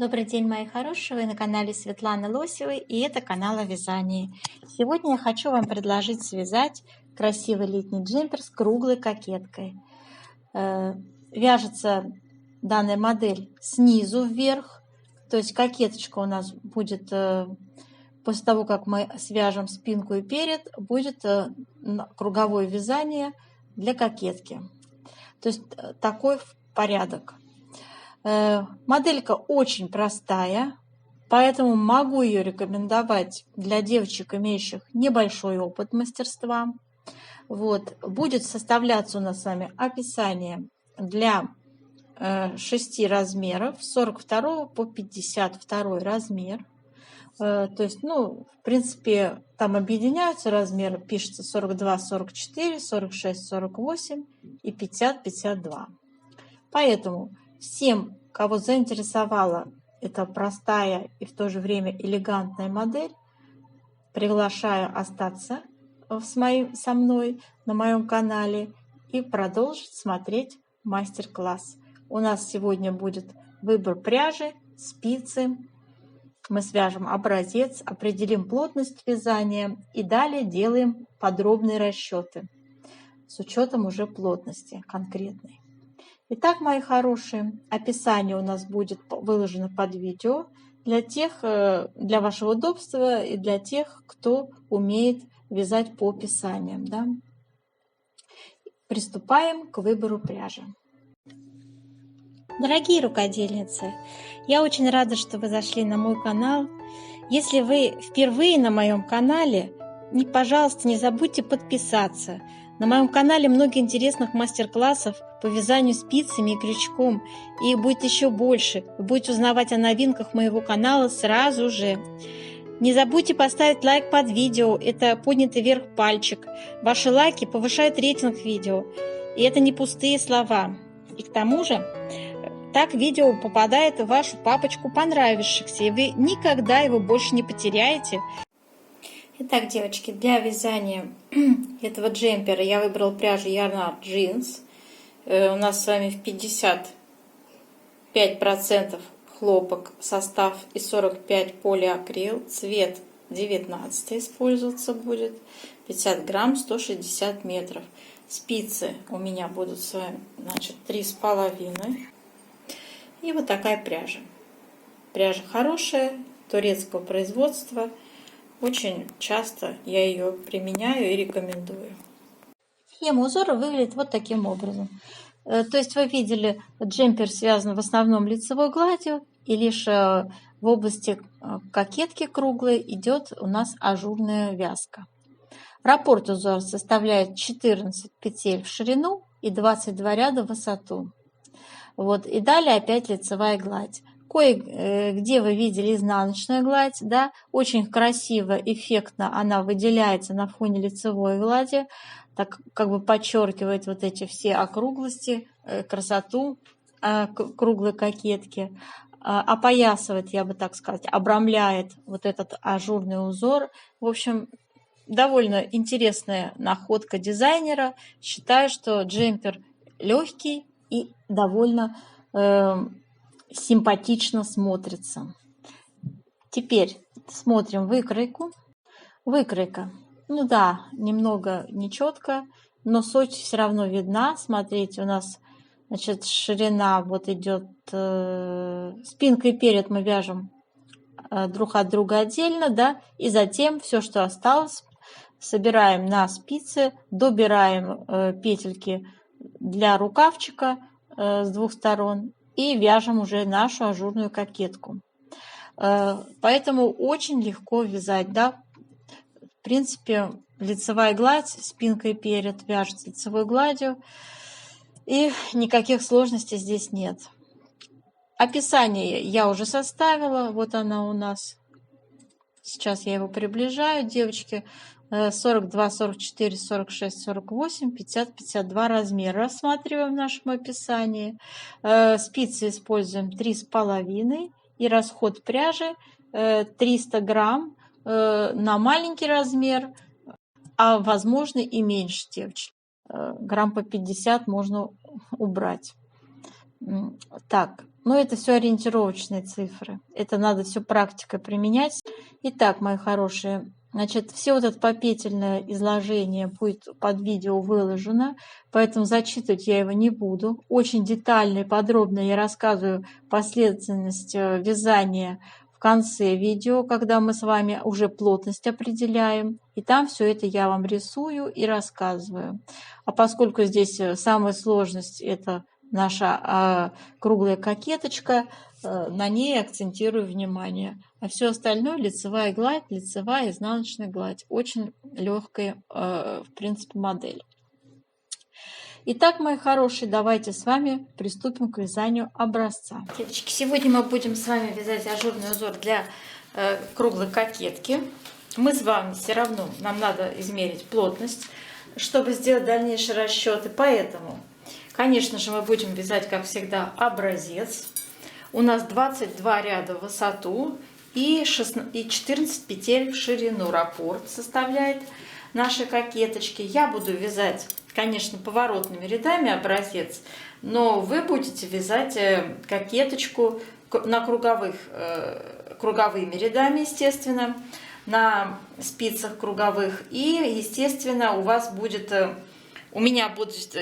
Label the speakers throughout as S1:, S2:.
S1: Добрый день, мои хорошие! Вы на канале Светланы Лосевой, и это канал о вязании. Сегодня я хочу вам предложить связать красивый летний джемпер с круглой кокеткой. Вяжется данная модель снизу вверх, то есть кокеточка у нас будет, после того, как мы свяжем спинку и перед, будет круговое вязание для кокетки. То есть такой порядок. Моделька очень простая, поэтому могу ее рекомендовать для девочек, имеющих небольшой опыт мастерства. Будет составляться у нас с вами описание для 6 размеров, с 42 по 52 размер. То есть, в принципе, там объединяются размеры, пишется 42, 44, 46, 48 и 50, 52. Поэтому всем, кого заинтересовала эта простая и в то же время элегантная модель, приглашаю остаться со мной на моем канале и продолжить смотреть мастер-класс. У нас сегодня будет выбор пряжи, спицы. Мы свяжем образец, определим плотность вязания и далее делаем подробные расчеты с учетом уже плотности конкретной. Итак, мои хорошие, описание у нас будет выложено под видео для вашего удобства и для тех, кто умеет вязать по описаниям. Да? Приступаем к выбору пряжи. Дорогие рукодельницы, я очень рада, что вы зашли на мой канал. Если вы впервые на моем канале, пожалуйста, не забудьте подписаться. На моем канале много интересных мастер-классов по вязанию спицами и крючком. И их будет еще больше. Вы будете узнавать о новинках моего канала сразу же. Не забудьте поставить лайк под видео. Это поднятый вверх пальчик. Ваши лайки повышают рейтинг видео. И это не пустые слова. И к тому же, так видео попадает в вашу папочку понравившихся. И вы никогда его больше не потеряете. Итак, девочки, для вязания этого джемпера я выбрал пряжу Yarn Art Jeans. У нас с вами в 55% хлопок, состав и 45 полиакрил, цвет 19 использоваться будет, 50 грамм, 160 метров. Спицы у меня будут с вами, 3,5. И вот такая пряжа. Пряжа хорошая, турецкого производства. Очень часто я ее применяю и рекомендую. Схема узора выглядит вот таким образом. То есть вы видели, джемпер связан в основном лицевой гладью, и лишь в области кокетки круглой идет у нас ажурная вязка. Раппорт узора составляет 14 петель в ширину и 22 ряда в высоту. И далее опять лицевая гладь. Кое-где вы видели изнаночную гладь, да, очень красиво, эффектно она выделяется на фоне лицевой глади, так как бы подчеркивает вот эти все округлости, красоту круглой кокетки, опоясывает, я бы так сказать, обрамляет вот этот ажурный узор. В общем, довольно интересная находка дизайнера. Считаю, что джемпер легкий и довольно симпатично смотрится. Теперь смотрим выкройку. Выкройка, немного нечетко, но суть все равно видна. Смотрите, у нас, ширина идет, спинка и перед мы вяжем друг от друга отдельно, да, и затем все, что осталось, собираем на спицы, добираем петельки для рукавчика с двух сторон и вяжем уже нашу ажурную кокетку. Поэтому очень легко вязать, да. В принципе, лицевая гладь, спинка и перед вяжется лицевой гладью, и никаких сложностей здесь нет. Описание я уже составила, вот оно у нас. Сейчас я его приближаю, девочки. 42, 44, 46, 48, 50, 52 размера рассматриваем в нашем описании. Спицы используем 3,5 и расход пряжи 300 грамм на маленький размер, а возможно и меньше, девочки. Грамм по 50 можно убрать. Так, Но это все ориентировочные цифры. Это надо все практикой применять. Итак, мои хорошие, значит, все вот это попетельное изложение будет под видео выложено, поэтому зачитывать я его не буду. Очень детально и подробно я рассказываю последовательность вязания в конце видео, когда мы с вами уже плотность определяем. И там все это я вам рисую и рассказываю. А поскольку здесь самая сложность – это наша круглая кокеточка, на ней акцентирую внимание. А все остальное лицевая гладь, лицевая, изнаночная гладь. Очень легкая, в принципе, модель. Итак, мои хорошие, давайте с вами приступим к вязанию образца. Девочки, сегодня мы будем с вами вязать ажурный узор для круглой кокетки. Мы с вами все равно, нам надо измерить плотность, чтобы сделать дальнейшие расчеты. Поэтому, конечно же, мы будем вязать, как всегда, образец. У нас 22 ряда в высоту и 14 петель в ширину. Раппорт составляет наши кокеточки. Я буду вязать, конечно, поворотными рядами образец, но вы будете вязать кокеточку на круговыми рядами, естественно, на спицах круговых. И, естественно, у вас будет, у меня будет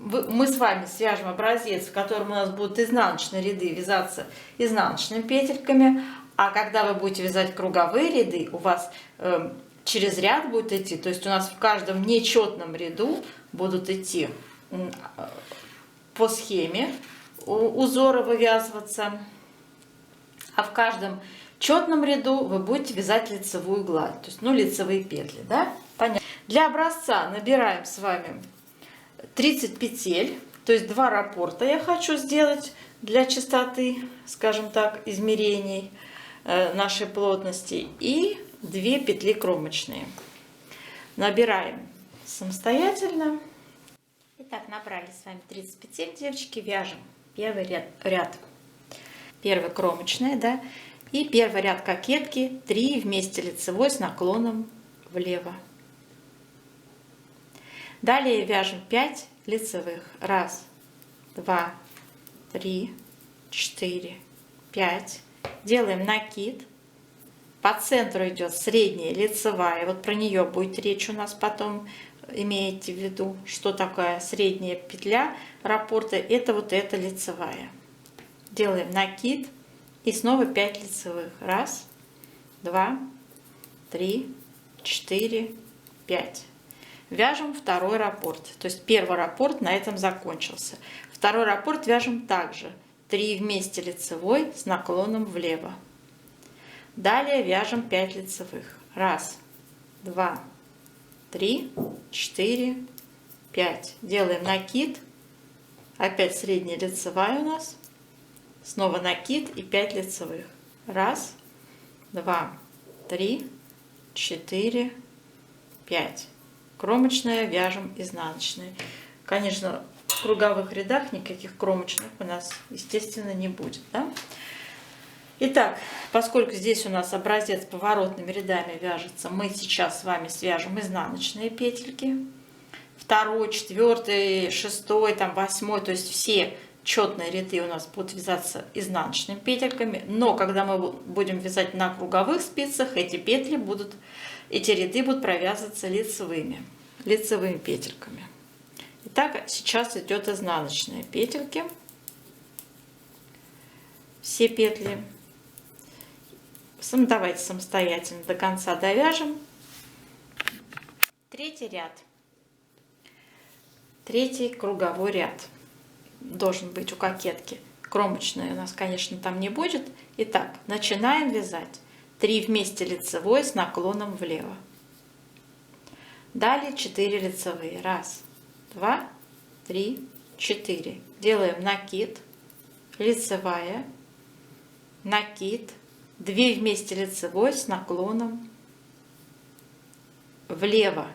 S1: мы с вами свяжем образец, в котором у нас будут изнаночные ряды вязаться изнаночными петельками, а когда вы будете вязать круговые ряды, у вас через ряд будет идти, то есть у нас в каждом нечетном ряду будут идти по схеме узоры вывязываться, а в каждом четном ряду вы будете вязать лицевую гладь, то есть, лицевые петли, да? Понятно. Для образца набираем с вами 30 петель, то есть 2 раппорта я хочу сделать для чистоты, скажем так, измерений нашей плотности, и 2 петли кромочные. Набираем самостоятельно. Итак, набрали с вами 30 петель, девочки, вяжем первый ряд. Первый кромочный, да, и первый ряд кокетки, 3 вместе лицевой с наклоном влево. Далее вяжем 5 лицевых. 1, 2, 3, 4, 5. Делаем накид. По центру идет средняя лицевая. Вот про нее будет речь у нас потом. Имейте в виду, что такое средняя петля раппорта. Это вот эта лицевая. Делаем накид. И снова 5 лицевых. 1, 2, 3, 4, 5. Вяжем второй раппорт. То есть первый раппорт на этом закончился. Второй раппорт вяжем также. 3 вместе лицевой с наклоном влево. Далее вяжем 5 лицевых. 1, 2, 3, 4, 5. Делаем накид. Опять средняя лицевая у нас. Снова накид и 5 лицевых. 1, 2, 3, 4, 5. Кромочная вяжем изнаночные. Конечно, в круговых рядах никаких кромочных у нас, естественно, не будет. Да? Итак, поскольку здесь у нас образец поворотными рядами вяжется, мы сейчас с вами свяжем изнаночные петельки. 2, 4, 6, там 8, то есть все четные ряды у нас будут вязаться изнаночными петельками. Но когда мы будем вязать на круговых спицах, эти ряды будут провязываться лицевыми петельками. Итак, сейчас идет изнаночные петельки. Все петли. Давайте самостоятельно до конца довяжем. Третий ряд. Третий круговой ряд должен быть у кокетки. Кромочной у нас, конечно, там не будет. Итак, начинаем вязать. 3 вместе лицевой с наклоном влево. Далее 4 лицевые. 1, 2, 3, 4. Делаем накид, лицевая, накид, 2 вместе лицевой с наклоном влево.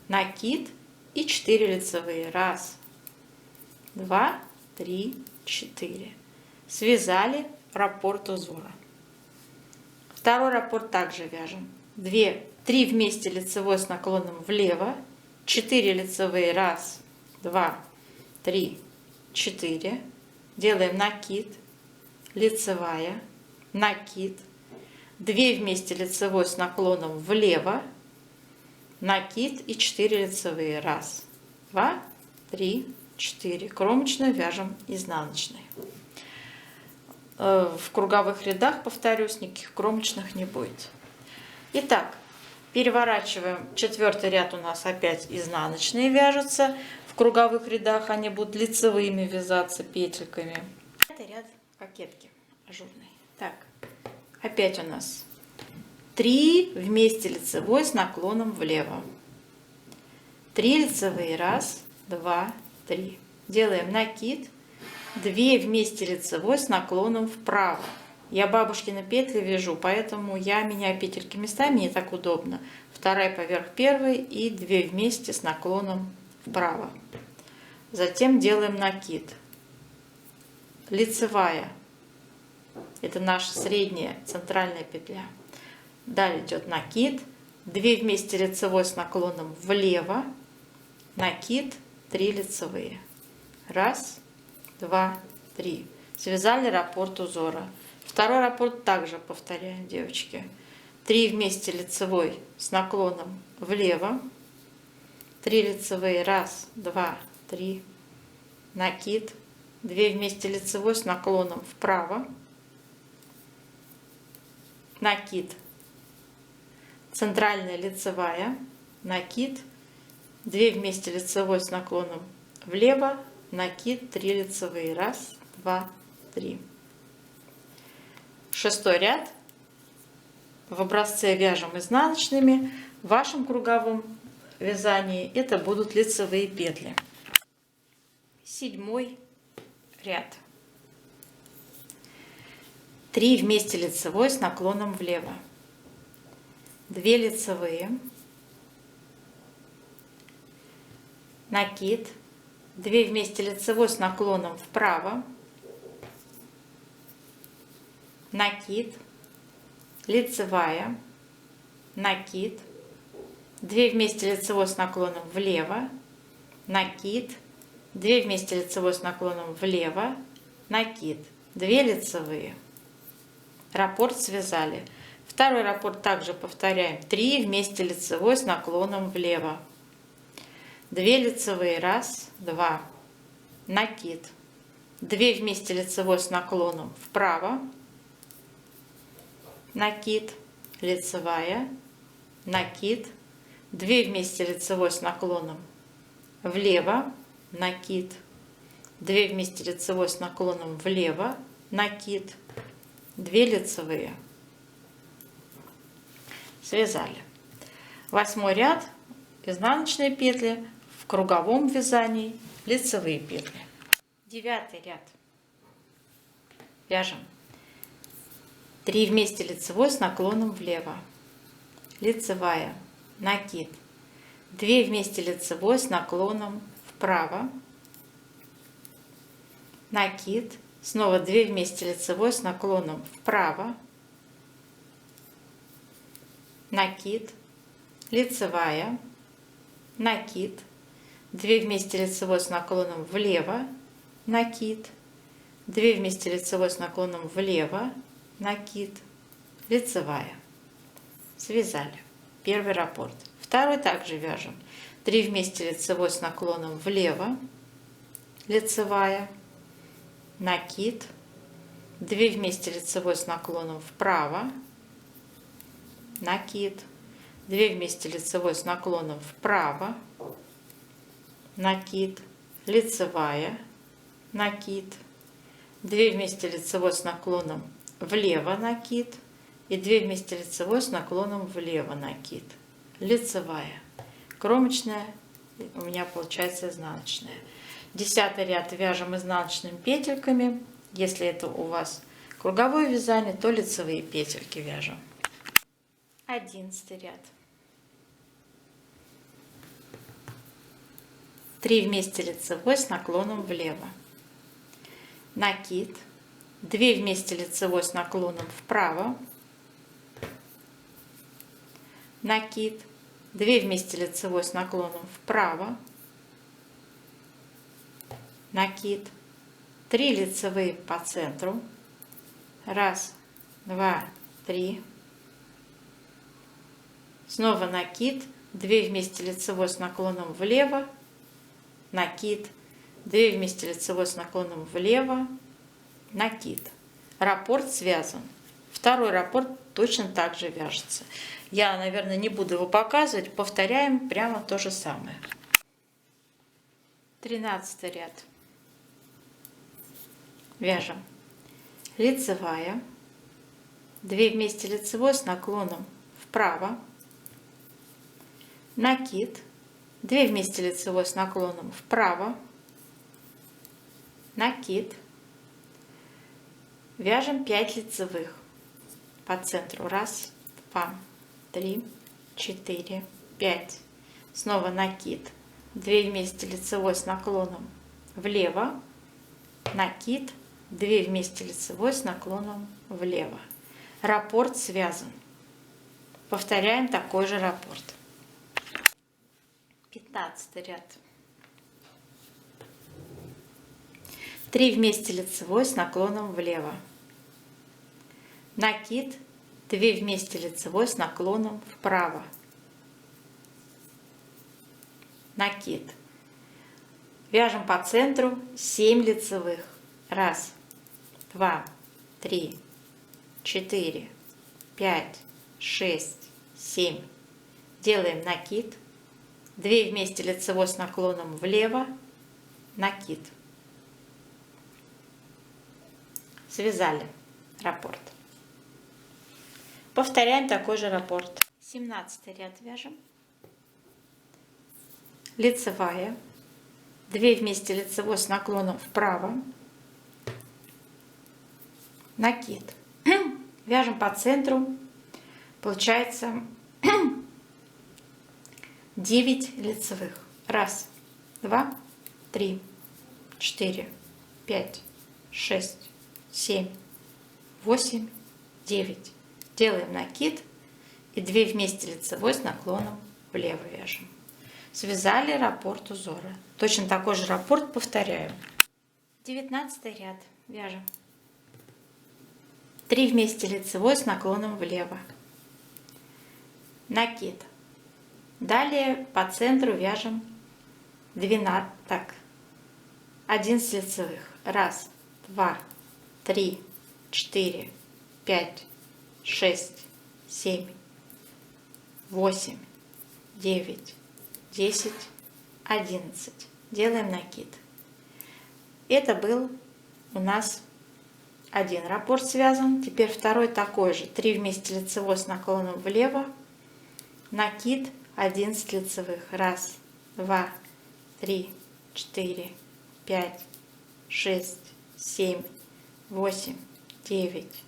S1: Накид и 4 лицевые. 1, 2, 3, 4. Связали раппорт узора. Второй раппорт также вяжем. 3 вместе лицевой с наклоном влево, 4 лицевые. 1, 2, 3, 4. делаем накид, лицевая, накид, 2 вместе лицевой с наклоном влево, накид и 4 лицевые. 1, 2, 3, 4. Кромочную вяжем изнаночной. В круговых рядах, повторюсь, никаких кромочных не будет. Итак, переворачиваем. 4-й ряд у нас опять изнаночные вяжутся. В круговых рядах они будут лицевыми вязаться петельками. 5-й ряд кокетки ажурной. Так, опять у нас 3 вместе лицевой с наклоном влево. 3 лицевые. 1, 2, 3. Делаем накид. 2 вместе лицевой с наклоном вправо. Я бабушкины петли вяжу, поэтому я меняю петельки местами, мне так удобно. 2 поверх 1 и 2 вместе с наклоном вправо. Затем делаем накид. Лицевая. Это наша средняя центральная петля. Далее идет накид. 2 вместе лицевой с наклоном влево. Накид. 3 лицевые. 1, 2, 3. Связали раппорт узора. Второй раппорт также повторяем, девочки. 3 вместе лицевой с наклоном влево. 3 лицевые. 1, 2, 3. Накид. 2 вместе лицевой с наклоном вправо. Накид. Центральная лицевая. Накид. 2 вместе лицевой с наклоном влево. Накид. 3 лицевые. 1, 2, 3. 6-й ряд. В образце вяжем изнаночными. В вашем круговом вязании это будут лицевые петли. 7-й ряд. 3 вместе лицевой с наклоном влево. 2 лицевые. Накид. 2 вместе лицевой с наклоном вправо. Накид. Лицевая. Накид. 2 вместе лицевой с наклоном влево. Накид. 2 вместе лицевой с наклоном влево. Накид. 2 лицевые. Раппорт связали. Второй раппорт также повторяем. 3 вместе лицевой с наклоном влево. 2 лицевые. 1, 2. Накид. 2 вместе лицевой с наклоном вправо. Накид. Лицевая. Накид. 2 вместе лицевой с наклоном влево. Накид. 2 вместе лицевой с наклоном влево. Накид. 2 лицевые. Связали. 8-й ряд. Изнаночные петли. В круговом вязании лицевые петли. 9-й ряд. Вяжем 3 вместе лицевой с наклоном влево. Лицевая. Накид. 2 вместе лицевой с наклоном вправо. Накид. Снова 2 вместе лицевой с наклоном вправо. Накид. Лицевая. Накид. 2 вместе лицевой с наклоном влево. Накид. 2 вместе лицевой с наклоном влево. Накид. Лицевая. Связали. Первый раппорт. Второй также вяжем. 3 вместе лицевой с наклоном влево. Лицевая. Накид. 2 вместе лицевой с наклоном вправо. Накид. 2 вместе лицевой с наклоном вправо. Накид. Лицевая. Накид. 2 вместе лицевой с наклоном влево. Накид. И 2 вместе лицевой с наклоном влево. Накид. Лицевая. Кромочная у меня получается изнаночная. 10-й ряд вяжем изнаночными петельками. Если это у вас круговое вязание, то лицевые петельки вяжем. 11-й ряд. 3 вместе лицевой с наклоном влево. Накид. 2 вместе лицевой с наклоном вправо. Накид. 2 вместе лицевой с наклоном вправо. Накид. 3 лицевые по центру. 1, 2, 3. Снова накид. 2 вместе лицевой с наклоном влево. Накид. 2 вместе лицевой с наклоном влево. Накид. Раппорт связан. Второй раппорт точно так же вяжется. Я, наверное, не буду его показывать. Повторяем прямо то же самое. 13 ряд. Вяжем. Лицевая. 2 вместе лицевой с наклоном вправо. Накид. 2 вместе лицевой с наклоном вправо. Накид. Вяжем 5 лицевых по центру. 1, 2, 3, 4, 5. Снова накид. 2 вместе лицевой с наклоном влево. Накид. 2 вместе лицевой с наклоном влево. Раппорт связан. Повторяем такой же раппорт. 15 ряд. 3 вместе лицевой с наклоном влево. Накид. 2 вместе лицевой с наклоном вправо. Накид. Вяжем по центру 7 лицевых. 1, 2, 3, 4, 5, 6, 7. Делаем накид. 2 вместе лицевой с наклоном влево. Накид. Связали раппорт. Повторяем такой же раппорт. 17 ряд вяжем. Лицевая. 2 вместе лицевой с наклоном вправо. Накид. Вяжем по центру. Получается 9 лицевых. 1, 2, 3, 4, 5, 6, 7, 8, 9. Делаем накид и 2 вместе лицевой с наклоном влево вяжем. Связали раппорт узора. Точно такой же раппорт повторяем. 19 ряд вяжем. 3 вместе лицевой с наклоном влево. Накид. Далее по центру вяжем 11 лицевых. 1, 2, 3, 4, 5, 6, 7, 8, 9, 10, 11. Делаем накид. Это был у нас один раппорт связан. Теперь второй такой же. 3 вместе лицевой с наклоном влево. Накид 11 лицевых. 1, 2, 3, 4, 5, 6, 7, 8, 9,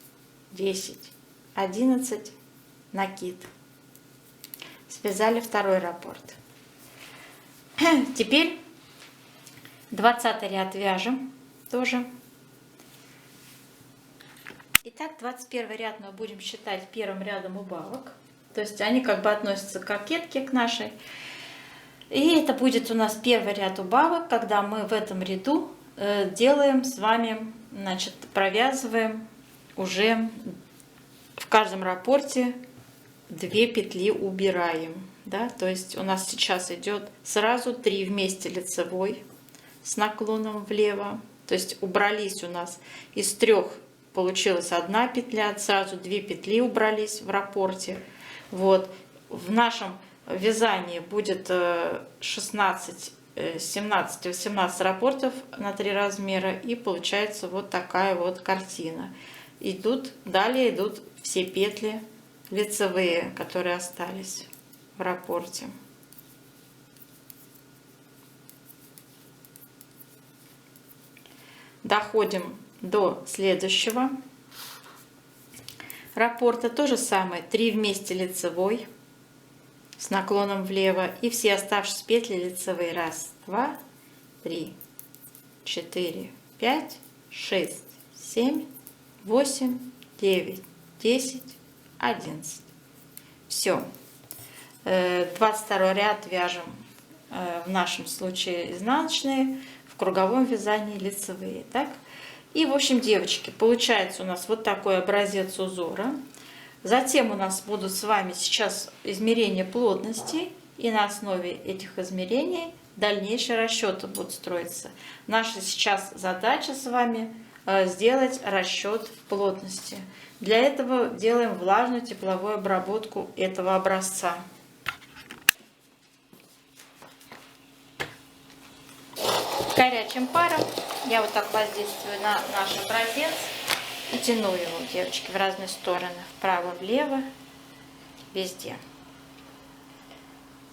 S1: 10, 11. Накид. Связали второй раппорт. Теперь 20 ряд вяжем тоже. Итак, 21 ряд мы будем считать первым рядом убавок. То есть они как бы относятся к кокетке, к нашей. И это будет у нас первый ряд убавок, когда мы в этом ряду делаем с вами, значит, провязываем уже в каждом раппорте 2 петли убираем. Да? То есть у нас сейчас идет сразу 3 вместе лицевой с наклоном влево. То есть убрались у нас из 3 получилась 1 петля, сразу 2 петли убрались в раппорте. Вот. В нашем вязании будет 16, 17, 18 раппортов на 3 размера, и получается вот такая вот картина. Далее идут все петли лицевые, которые остались в раппорте. Доходим до следующего раппорта. То же самое. 3 вместе лицевой с наклоном влево. И все оставшиеся петли лицевые. 1, 2, 3, 4, 5, 6, 7, 8, 9, 10, 11. Все. 22 ряд вяжем в нашем случае изнаночные, в круговом вязании лицевые. Так? И, в общем, девочки, получается у нас вот такой образец узора. Затем у нас будут с вами сейчас измерения плотности, и на основе этих измерений дальнейшие расчеты будут строиться. Наша сейчас задача с вами сделать расчет плотности. Для этого делаем влажную тепловую обработку этого образца. Горячим паром я вот так воздействую на наш образец и тяну его, девочки, в разные стороны, вправо, влево, везде.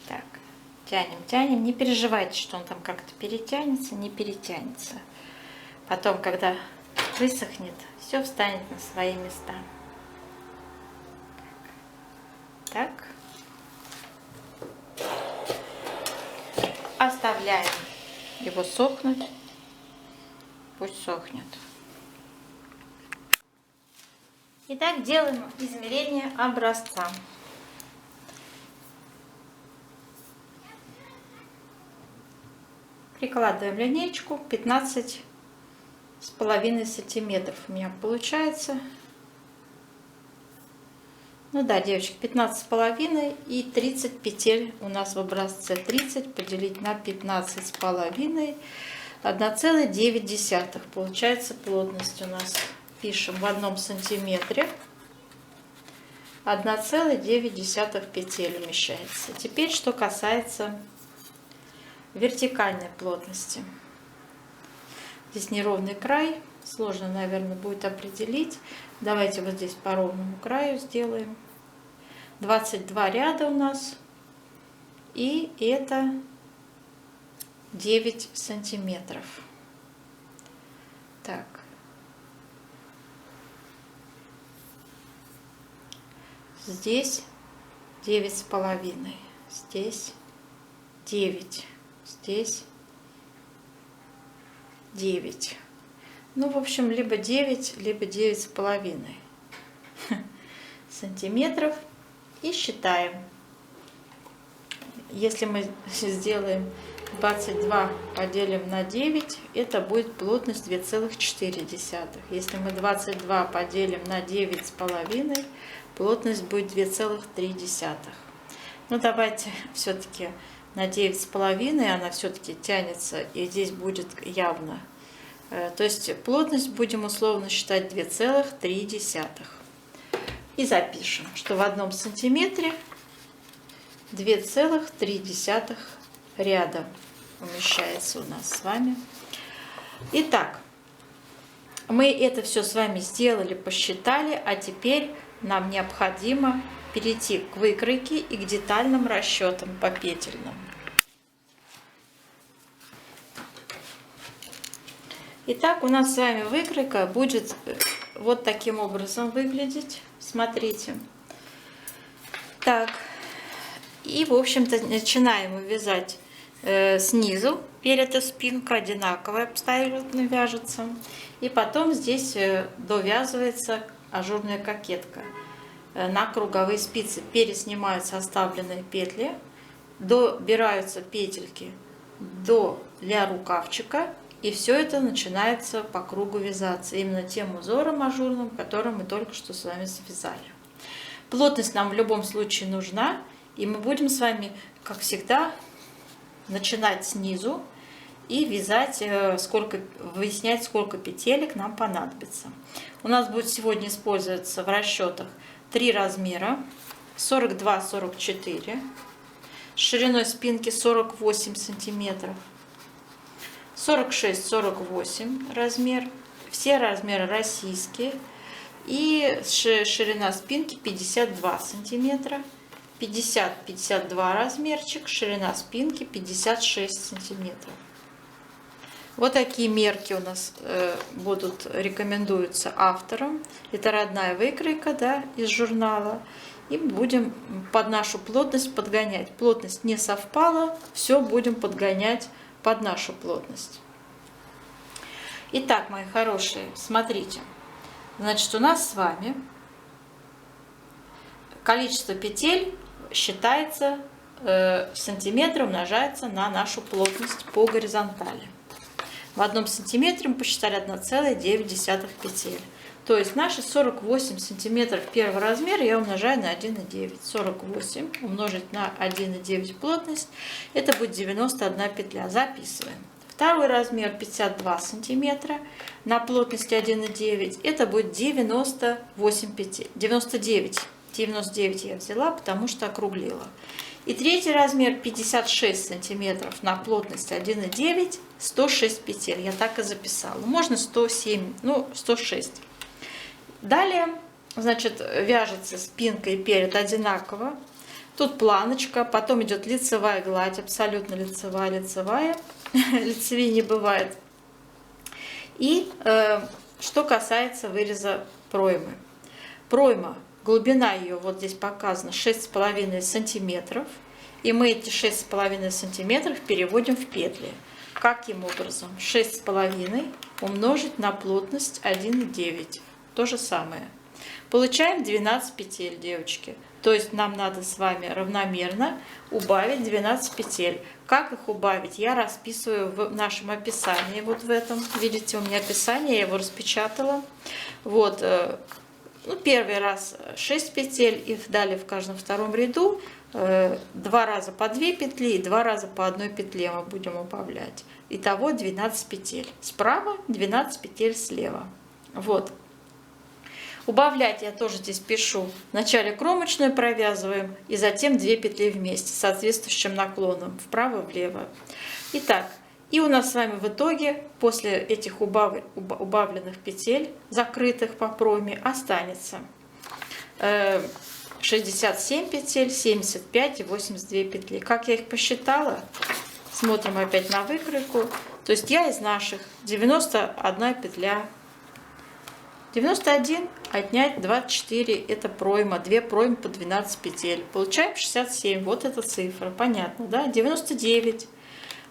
S1: Так, тянем, тянем. Не переживайте, что он там как-то перетянется, не перетянется. Потом, когда высохнет, все встанет на свои места. Так. Оставляем его сохнуть. Пусть сохнет. Итак, делаем измерение образца. Прикладываем линеечку 15,5 сантиметров у меня получается. Ну да, девочки, 15,5 и 30 петель у нас в образце. 30 поделить на 15,5, 1,9 получается плотность у нас. Пишем в 1 сантиметре 1,9 петель умещается. Теперь, что касается вертикальной плотности. Здесь неровный край, сложно, наверное, будет определить. Давайте вот здесь по ровному краю сделаем. 22 ряда у нас, и это 9 сантиметров. Так. Здесь 9,5, здесь 9, здесь 9. Ну, в общем, либо 9, либо 9,5 сантиметров. И считаем. Если мы сделаем 22 поделим на 9, это будет плотность 2,4. Если мы 22 поделим на 9,5, плотность будет 2,3. Ну, давайте все-таки на 9,5 она все-таки тянется, и здесь будет явно. То есть плотность будем условно считать 2,3. И запишем, что в 1 сантиметре 2,3 ряда умещается у нас с вами. Итак, мы это все с вами сделали, посчитали, а теперь нам необходимо перейти к выкройке и к детальным расчетам по петельным. Итак, у нас с вами выкройка будет вот таким образом выглядеть. Смотрите. Так. И, в общем-то, начинаем вязать снизу. Перед и спинка одинаково абсолютно вяжется. И потом здесь довязывается ажурная кокетка на круговые спицы. Переснимаются оставленные петли. Добираются петельки для рукавчика. И все это начинается по кругу вязаться. Именно тем узором ажурным, который мы только что с вами связали. Плотность нам в любом случае нужна. И мы будем с вами, как всегда, начинать снизу и вязать, выяснять, сколько петелек нам понадобится. У нас будет сегодня использоваться в расчетах 3 размера: 42-44, с шириной спинки 48 сантиметров, 46-48 размер, все размеры российские, и ширина спинки 52 сантиметра, 50-52 размерчик, ширина спинки 56 сантиметров. Вот такие мерки у нас рекомендуются автором. Это родная выкройка, да, из журнала. И будем под нашу плотность подгонять. Плотность не совпала, все будем подгонять под нашу плотность. Итак, мои хорошие, смотрите. Значит, у нас с вами количество петель считается сантиметры, умножается на нашу плотность по горизонтали. В 1 сантиметре мы посчитали 1,9 петель. То есть наши 48 сантиметров первый размер я умножаю на 1,9. 48 умножить на 1,9 плотность, это будет 91 петля. Записываем. Второй размер 52 сантиметра на плотности 1,9, это будет 98 петель. 99 я взяла, потому что округлила. И третий размер 56 сантиметров на плотность 1,9, 106 петель. Я так и записала. Можно 107, ну 106. Далее, значит, вяжется спинка и перед одинаково. Тут планочка, потом идет лицевая гладь, абсолютно лицевая. Лицевей не бывает. И что касается выреза проймы. Пройма, глубина ее вот здесь показана 6,5 сантиметров. И мы эти 6,5 сантиметров переводим в петли. Каким образом? 6,5 умножить на плотность 1,9. То же самое. Получаем 12 петель, девочки. То есть нам надо с вами равномерно убавить 12 петель. Как их убавить, я расписываю в нашем описании. Вот в этом, видите, у меня описание, я его распечатала. Вот, ну, первый раз 6 петель, и далее в каждом втором ряду 2 раза по 2 петли и 2 раза по 1 петле мы будем убавлять. Итого 12 петель. Справа 12 петель слева. Вот. Убавлять я тоже здесь пишу. Вначале кромочную провязываем и затем 2 петли вместе с соответствующим наклоном вправо-влево. Итак, и у нас с вами в итоге после этих убавленных петель, закрытых по пройме, останется 67 петель, 75 и 82 петли. Как я их посчитала? Смотрим опять на выкройку. То есть я из наших 91 петля. 91 отнять 24, это пройма, 2 проймы по 12 петель. Получаем 67, вот эта цифра, понятно, да? 99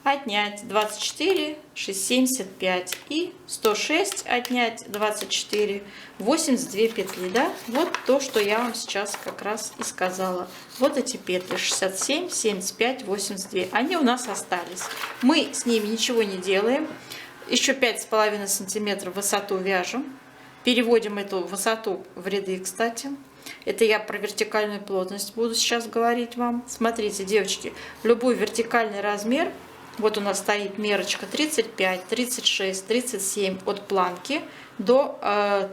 S1: отнять 24, 75 и 106 отнять 24, 82 петли, да? Вот то, что я вам сейчас как раз и сказала. Вот эти петли 67, 75, 82, они у нас остались. Мы с ними ничего не делаем. Еще 5,5 сантиметров высоту вяжем. Переводим эту высоту в ряды, кстати. Это я про вертикальную плотность буду сейчас говорить вам. Смотрите, девочки, любой вертикальный размер, вот у нас стоит мерочка 35, 36, 37 от планки до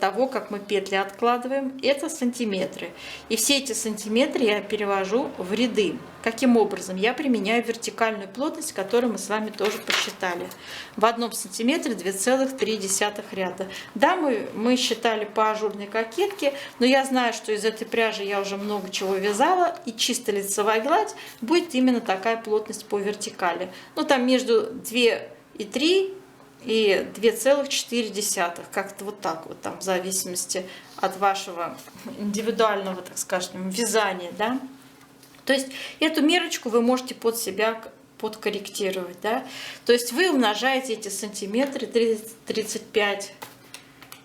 S1: того, как мы петли откладываем, это сантиметры. И все эти сантиметры я перевожу в ряды. Каким образом? Я применяю вертикальную плотность, которую мы с вами тоже посчитали. В 1 сантиметре 2,3 ряда. Да, мы считали по ажурной кокетке, но я знаю, что из этой пряжи я уже много чего вязала, и чисто лицевая гладь будет именно такая плотность по вертикали. Ну, там между 2 и 3 и 2,4, как-то вот так вот, там, в зависимости от вашего индивидуального, так скажем, вязания, да. То есть эту мерочку вы можете под себя подкорректировать, да. То есть вы умножаете эти сантиметры 35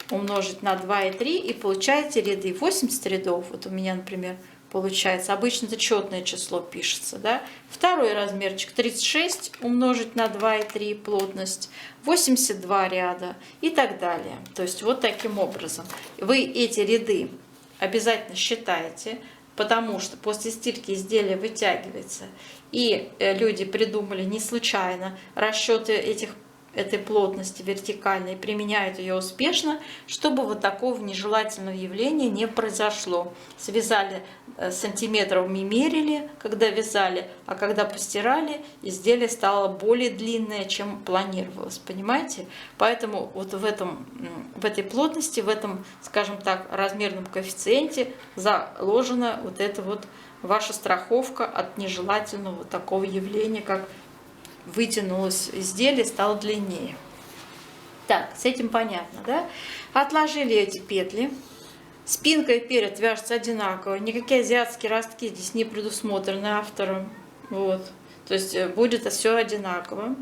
S1: умножить на 2 и 3 и получаете ряды 80 рядов. Вот у меня, например, получается. Обычно это четное число пишется, да. Второй размерчик 36 умножить на 2 и 3 плотность, 82 ряда и так далее. То есть вот таким образом. Вы эти ряды обязательно считаете, потому что после стирки изделие вытягивается. И люди придумали не случайно расчеты этой плотности вертикальной, применяют ее успешно, чтобы вот такого нежелательного явления не произошло. Связали сантиметрами, мерили, когда вязали, а когда постирали, изделие стало более длинное, чем планировалось, понимаете? Поэтому вот в этой плотности, в этом, скажем так, размерном коэффициенте заложена вот эта вот ваша страховка от нежелательного такого явления, как вытянулось изделие, стало длиннее. Так, с этим понятно, да? Отложили эти петли. Спинка и перед вяжутся одинаково. Никакие азиатские ростки здесь не предусмотрены автором. Вот. То есть будет все одинаково.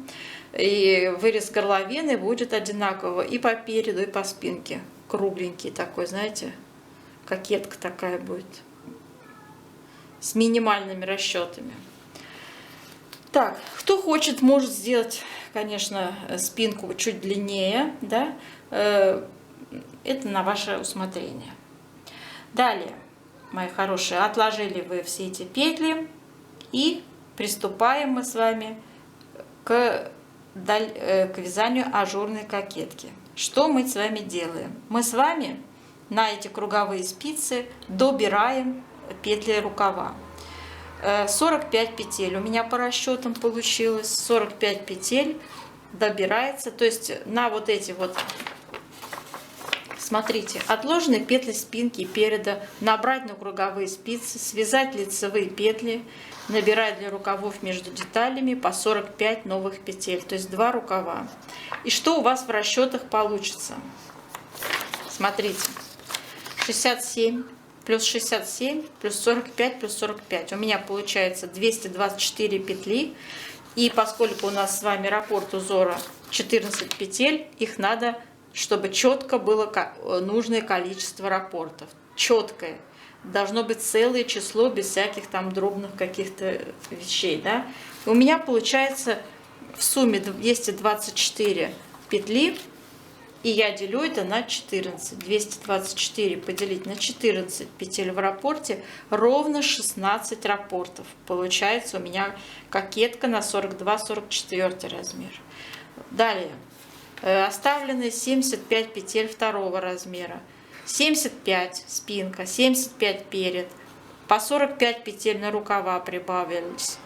S1: И вырез горловины будет одинаково и по переду, и по спинке. Кругленький такой, знаете, кокетка такая будет. С минимальными расчетами. Так, кто хочет, может сделать, конечно, спинку чуть длиннее, да, это на ваше усмотрение. Далее, мои хорошие, отложили вы все эти петли и приступаем мы с вами к вязанию ажурной кокетки. Что мы с вами делаем? Мы с вами на эти круговые спицы добираем петли рукава. 45 петель у меня по расчетам получилось, 45 петель добирается, то есть на вот эти вот, смотрите, отложенные петли спинки и переда набрать на круговые спицы, связать лицевые петли, набирать для рукавов между деталями по 45 новых петель, то есть 2 рукава. И что у вас в расчетах получится? Смотрите, 67 плюс 67 плюс 45 плюс 45. У меня получается 224 петли. И поскольку у нас с вами раппорт узора 14 петель, их надо, чтобы четко было нужное количество раппортов. Четкое. Должно быть целое число, без всяких там дробных каких-то вещей. Да? У меня получается в сумме 224 петли. И я делю это на 14. 224 поделить на 14 петель в раппорте ровно 16 раппортов. Получается у меня кокетка на 42-44 размер. Далее. Оставлены 75 петель второго размера. 75 спинка, 75 перед. По 45 петель на рукава прибавились.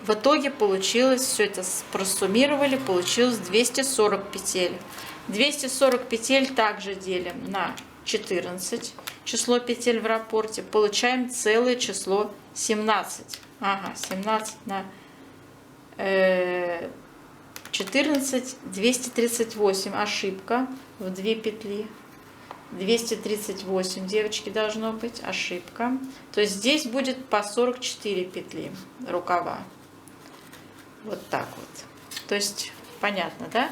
S1: В итоге получилось, все это просуммировали, получилось 240 петель. 240 петель также делим на 14, число петель в раппорте, получаем целое число 17. Ага, 17 на 14, 238, ошибка в 2 петли. 238, девочки, должно быть, ошибка. То есть здесь будет по 44 петли рукава. Вот так вот. То есть, понятно, да?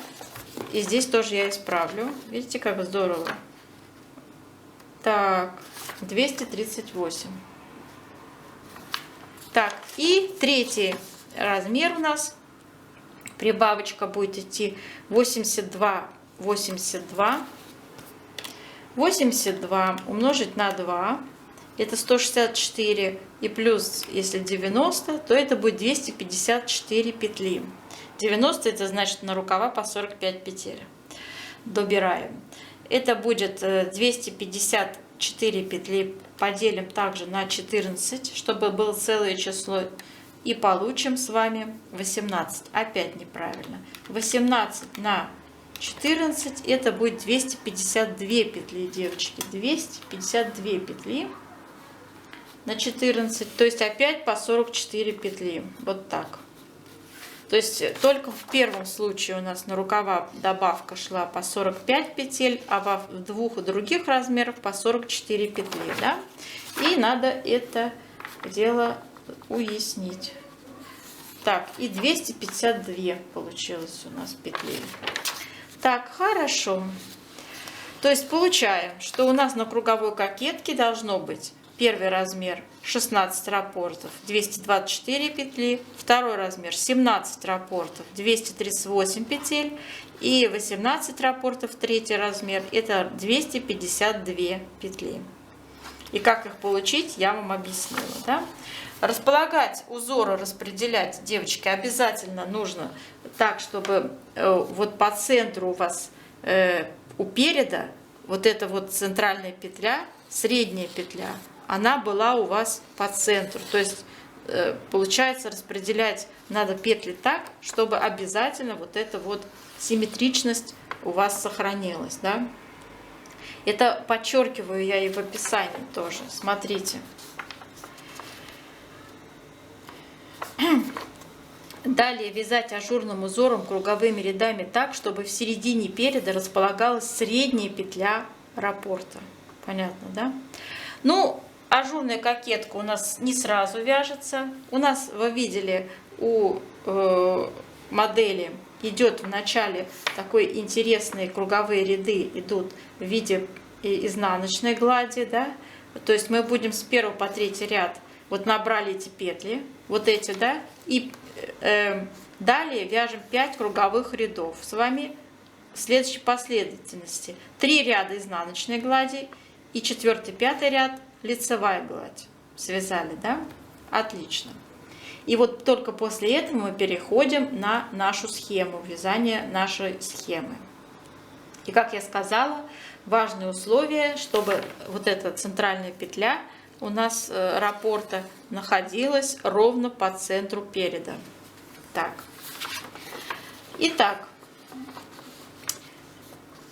S1: И здесь тоже я исправлю. Видите, как здорово. Так, 238. Так, и третий размер у нас. Прибавочка будет идти 82, 82. 82 умножить на 2. Это 164. И плюс, если 90, то это будет 254 петли. 90 это значит на рукава по 45 петель. Добираем. Это будет 254 петли. Поделим также на 14, чтобы было целое число. И получим с вами 18. Опять неправильно. 18 на 14 это будет 252 петли, девочки. 252 петли на 14. То есть опять по 44 петли. Вот так. То есть только в первом случае у нас на рукава добавка шла по 45 петель, а в двух других размерах по 44 петли. Да? И надо это дело уяснить. Так, и 252 получилось у нас петли. Так, хорошо. То есть получаем, что у нас на круговой кокетке должно быть первый размер 16 раппортов, 224 петли, второй размер 17 раппортов, 238 петель и 18 раппортов, третий размер, это 252 петли. И как их получить, я вам объяснила. Да? Располагать узоры, распределять, девочки, обязательно нужно так, чтобы вот по центру у вас у переда вот эта вот центральная петля, средняя петля, она была у вас по центру. То есть получается распределять надо петли так, чтобы обязательно вот эта вот симметричность у вас сохранилась. Да? Это подчеркиваю я и в описании тоже. Смотрите. Далее вязать ажурным узором круговыми рядами так, чтобы в середине переда располагалась средняя петля раппорта. Понятно, да? Ну, ажурная кокетка у нас не сразу вяжется. У нас, вы видели, у модели идет в начале такой интересные круговые ряды, идут в виде изнаночной глади, да? То есть мы будем с 1 по 3 ряд, вот набрали эти петли, вот эти, да, и далее вяжем 5 круговых рядов с вами в следующей последовательности. 3 ряда изнаночной глади и 4-5 ряд лицевая гладь. Связали, да? Отлично. И вот только после этого мы переходим на нашу схему, вязание нашей схемы. И как я сказала, важное условие, чтобы вот эта центральная петля у нас раппорта находилась ровно по центру переда. Так. Итак,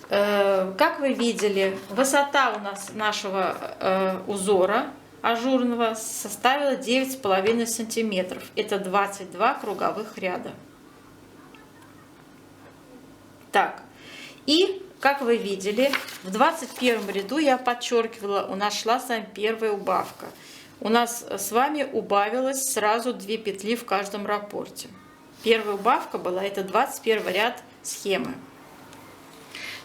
S1: как вы видели, высота у нас нашего узора ажурного составила 9,5 сантиметров. Это 22 круговых ряда. Так, и как вы видели, в 21 ряду я подчеркивала, у нас шла с вами первая убавка. У нас с вами убавилось сразу 2 петли в каждом раппорте. Первая убавка была, это 21 ряд схемы.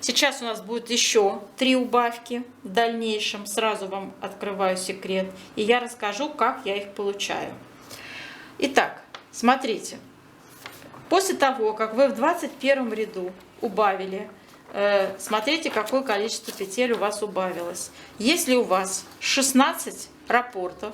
S1: Сейчас у нас будет еще 3 убавки в дальнейшем. Сразу вам открываю секрет. И я расскажу, как я их получаю. Итак, смотрите. После того, как вы в 21 ряду убавили, смотрите, какое количество петель у вас убавилось. Если у вас 16 раппортов,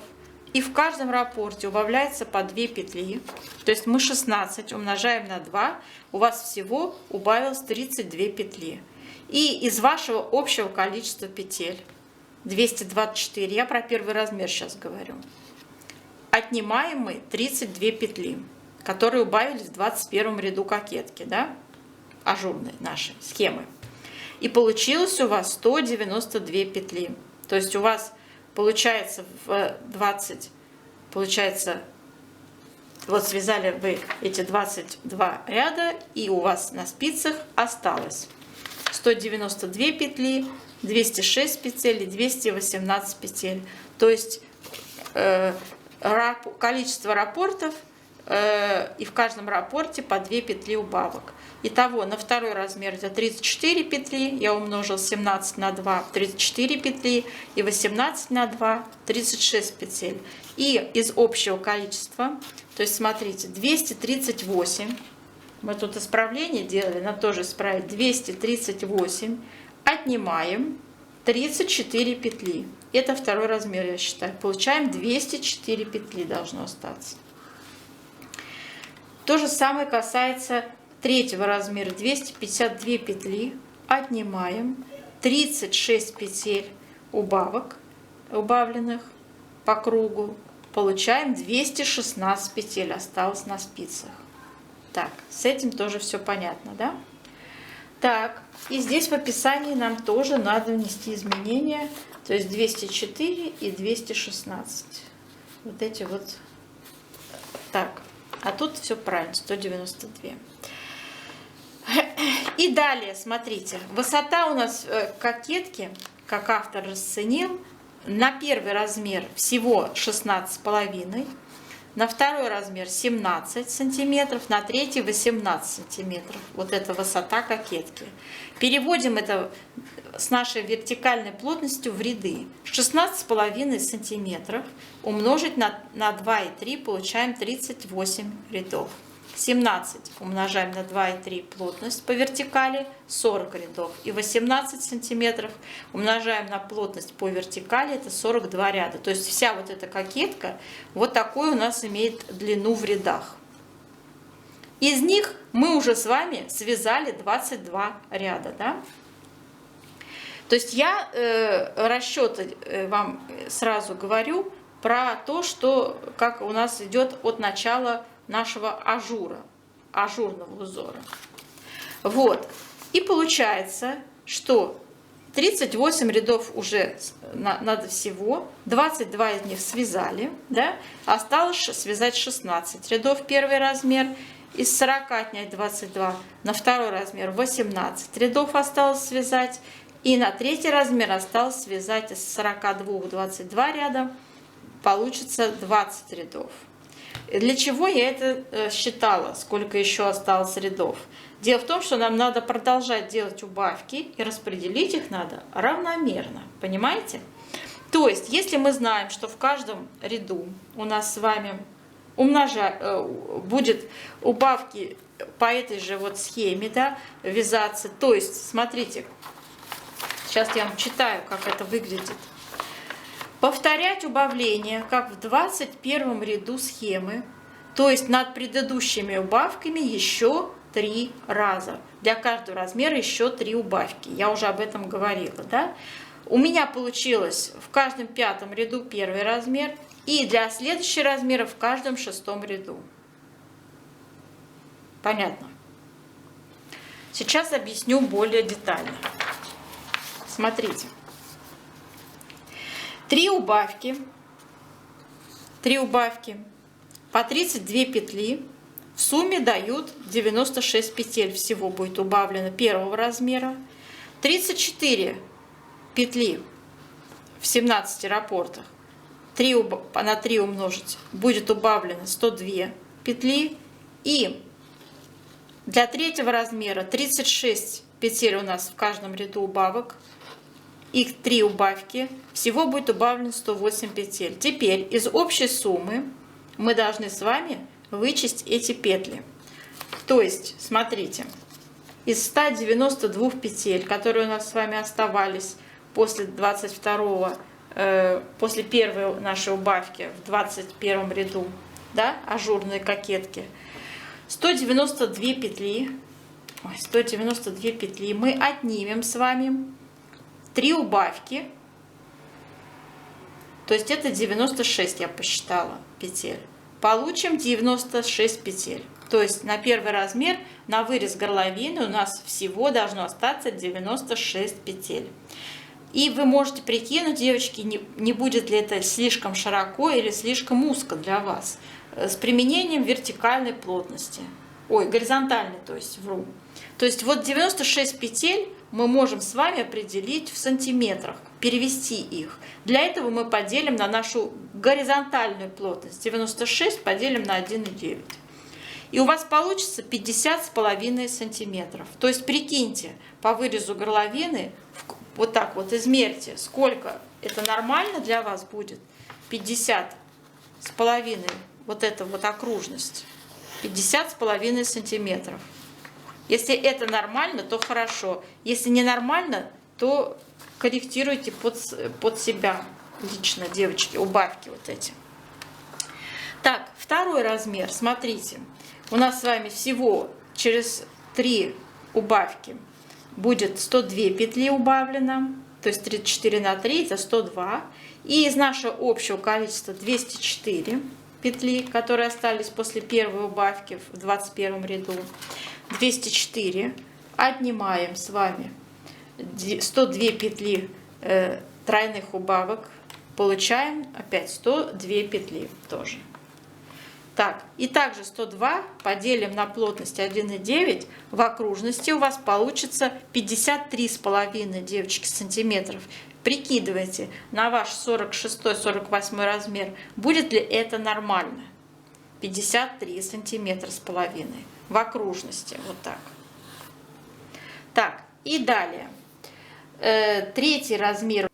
S1: и в каждом раппорте убавляется по 2 петли, то есть мы 16 умножаем на 2, у вас всего убавилось 32 петли. И из вашего общего количества петель, 224, я про первый размер сейчас говорю, отнимаем мы 32 петли, которые убавились в 21 ряду кокетки, да, ажурной нашей схемы. И получилось у вас 192 петли. То есть у вас получается в 20, получается, вот связали вы эти 22 ряда, и у вас на спицах осталось 192 петли, 206 петель и 218 петель. То есть количество раппортов и в каждом раппорте по 2 петли убавок. Итого на второй размер это 34 петли, я умножил 17 на 2, 34 петли, и 18 на 2, 36 петель. И из общего количества, то есть смотрите, 238, мы тут исправление делали, надо тоже исправить, 238, отнимаем 34 петли. Это второй размер, я считаю. Получаем 204 петли должно остаться. То же самое касается третьего размера, 252 петли, отнимаем 36 петель убавленных по кругу, получаем 216 петель осталось на спицах. Так, с этим тоже все понятно, да? Так, и здесь в описании нам тоже надо внести изменения, то есть 204 и 216. Вот эти вот. Так, а тут все правильно, 192. И далее, смотрите, высота у нас кокетки, как автор расценил, на первый размер всего 16,5, на второй размер 17 сантиметров, на третий 18 сантиметров. Вот это высота кокетки. Переводим это с нашей вертикальной плотностью в ряды. 16,5 сантиметров умножить на 2,3 получаем 38 рядов. 17 умножаем на 2,3 плотность по вертикали 40 рядов. И 18 сантиметров умножаем на плотность по вертикали, это 42 ряда. То есть вся вот эта кокетка вот такую у нас имеет длину в рядах. Из них мы уже с вами связали 22 ряда. Да? То есть я расчеты вам сразу говорю про то, что как у нас идет от начала нашего ажурного узора. Вот. И получается, что 38 рядов уже надо всего, 22 из них связали, да? Осталось связать 16 рядов первый размер, из 40 отнять 22, на второй размер 18 рядов осталось связать, и на третий размер осталось связать из 42 22 ряда, получится 20 рядов. Для чего я это считала, сколько еще осталось рядов? Дело в том, что нам надо продолжать делать убавки, и распределить их надо равномерно. Понимаете? То есть, если мы знаем, что в каждом ряду у нас с вами будет убавки по этой же вот схеме, да, вязаться. То есть, смотрите, сейчас я вам читаю, как это выглядит. Повторять убавление, как в 21 ряду схемы, то есть над предыдущими убавками еще 3 раза. Для каждого размера еще 3 убавки. Я уже об этом говорила, да? У меня получилось в каждом 5 ряду первый размер, и для следующего размера в каждом 6 ряду. Понятно? Сейчас объясню более детально. Смотрите. 3 убавки по 32 петли в сумме дают 96 петель. Всего будет убавлено первого размера. 34 петли в 17 раппортах на 3 умножить будет убавлено 102 петли. И для третьего размера 36 петель у нас в каждом ряду убавок. Их 3 убавки. Всего будет убавлено 108 петель. Теперь из общей суммы мы должны с вами вычесть эти петли. То есть, смотрите, из 192 петель, которые у нас с вами оставались после 22, после первой нашей убавки в 21 ряду, да, ажурные кокетки, 192 петли мы отнимем с вами 3 убавки, то есть это 96, я посчитала, петель. Получим 96 петель. То есть на первый размер, на вырез горловины у нас всего должно остаться 96 петель. И вы можете прикинуть, девочки, не будет ли это слишком широко или слишком узко для вас. С применением вертикальной плотности. Ой, горизонтальной, то есть вру. То есть вот 96 петель мы можем с вами определить в сантиметрах, перевести их. Для этого мы поделим на нашу горизонтальную плотность. 96 поделим на 1,9. И у вас получится 50,5 сантиметров. То есть прикиньте, по вырезу горловины, вот так вот измерьте, сколько это нормально для вас будет. 50,5, вот эта вот окружность. 50,5 сантиметров. Если это нормально, то хорошо. Если не нормально, то корректируйте под себя лично, девочки, убавки вот эти. Так, второй размер, смотрите. У нас с вами всего через 3 убавки будет 102 петли убавлено. То есть 34 на 3 это 102. И из нашего общего количества 204 петли, которые остались после первой убавки в 21 ряду. 204 отнимаем с вами 102 петли тройных убавок, получаем опять 102 петли тоже. Так, и также 102 поделим на плотность 1,9, в окружности у вас получится 53,5, девочки, сантиметров. Прикидывайте на ваш 46-48 размер, будет ли это нормально. 53 сантиметра с половиной в окружности, вот так. Так, и далее. Третий размер.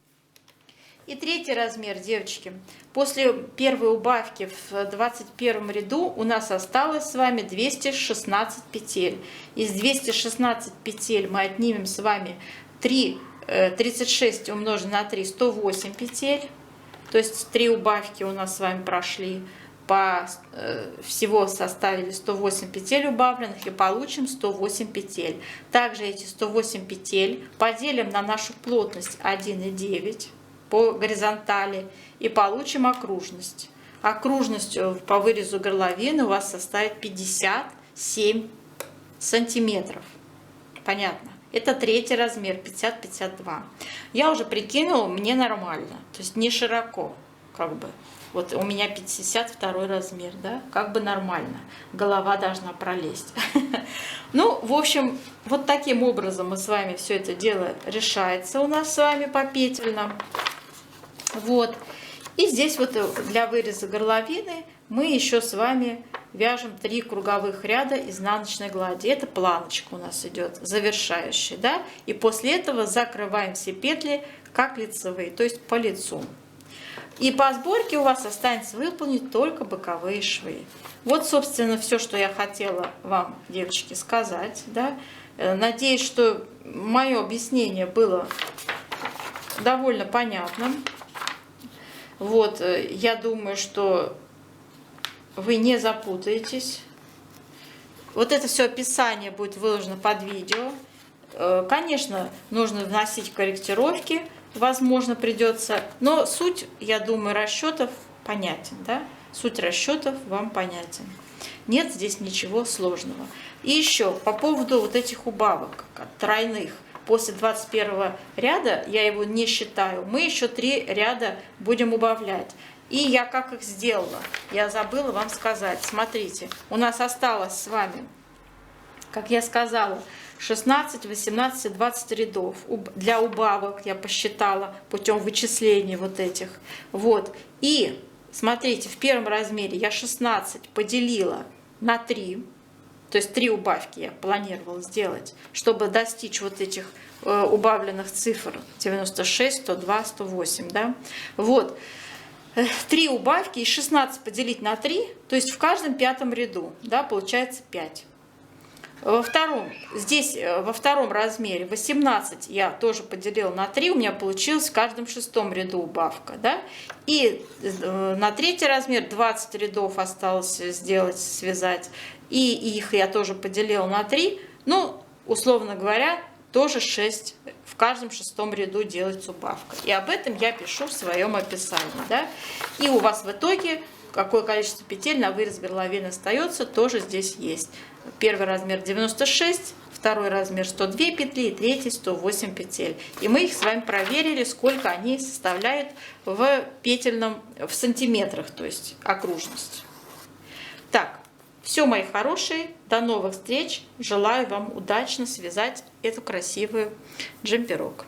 S1: И третий размер, девочки. После первой убавки в 21 ряду у нас осталось с вами 216 петель. Из 216 петель мы отнимем с вами 36 умножить на 3, 108 петель. То есть 3 убавки у нас с вами прошли. Всего составили 108 петель убавленных и получим 108 петель. Также эти 108 петель поделим на нашу плотность 1,9 по горизонтали и получим окружность. Окружность по вырезу горловины у вас составит 57 сантиметров. Понятно? Это третий размер, 50-52. Я уже прикинула, мне нормально, то есть не широко, как бы. Вот у меня 52 размер, да, как бы нормально. Голова должна пролезть. Ну, в общем, вот таким образом мы с вами все это дело решается у нас с вами попетельно. Вот. И здесь вот для выреза горловины мы еще с вами вяжем 3 круговых ряда изнаночной глади. Это планочка у нас идет, завершающая, да. И после этого закрываем все петли как лицевые, то есть по лицу. И по сборке у вас останется выполнить только боковые швы. Вот, собственно, все, что я хотела вам, девочки, сказать. Да? Надеюсь, что мое объяснение было довольно понятным. Вот, я думаю, что вы не запутаетесь. Вот это все описание будет выложено под видео. Конечно, нужно вносить корректировки, возможно, придется, но суть, я думаю, расчетов понятен, да? Суть расчетов вам понятен. Нет здесь ничего сложного. И еще по поводу вот этих убавок тройных. После 21 ряда, я его не считаю, мы еще 3 ряда будем убавлять. И я как их сделала, я забыла вам сказать. Смотрите, у нас осталось с вами, как я сказала, 16, 18, 20 рядов для убавок, я посчитала путем вычисления вот этих. Вот. И смотрите, в первом размере я 16 поделила на 3. То есть 3 убавки я планировала сделать, чтобы достичь вот этих убавленных цифр 96, 102, 108. Да? Вот. 3 убавки и 16 поделить на 3, то есть в каждом 5-м ряду, да, получается 5. Во втором размере 18 я тоже поделила на 3, у меня получилось в каждом 6-м ряду убавка. Да? И на 3-й размер 20 рядов осталось сделать, связать. И их я тоже поделила на 3. Ну, условно говоря, тоже 6. В каждом 6-м ряду делается убавка. И об этом я пишу в своем описании. Да? И у вас в итоге какое количество петель на вырез горловины остается, тоже здесь есть. Первый размер 96, второй размер 102 петли и третий 108 петель. И мы их с вами проверили, сколько они составляют в сантиметрах, то есть окружность. Так, все, мои хорошие, до новых встреч. Желаю вам удачно связать эту красивую джемперок.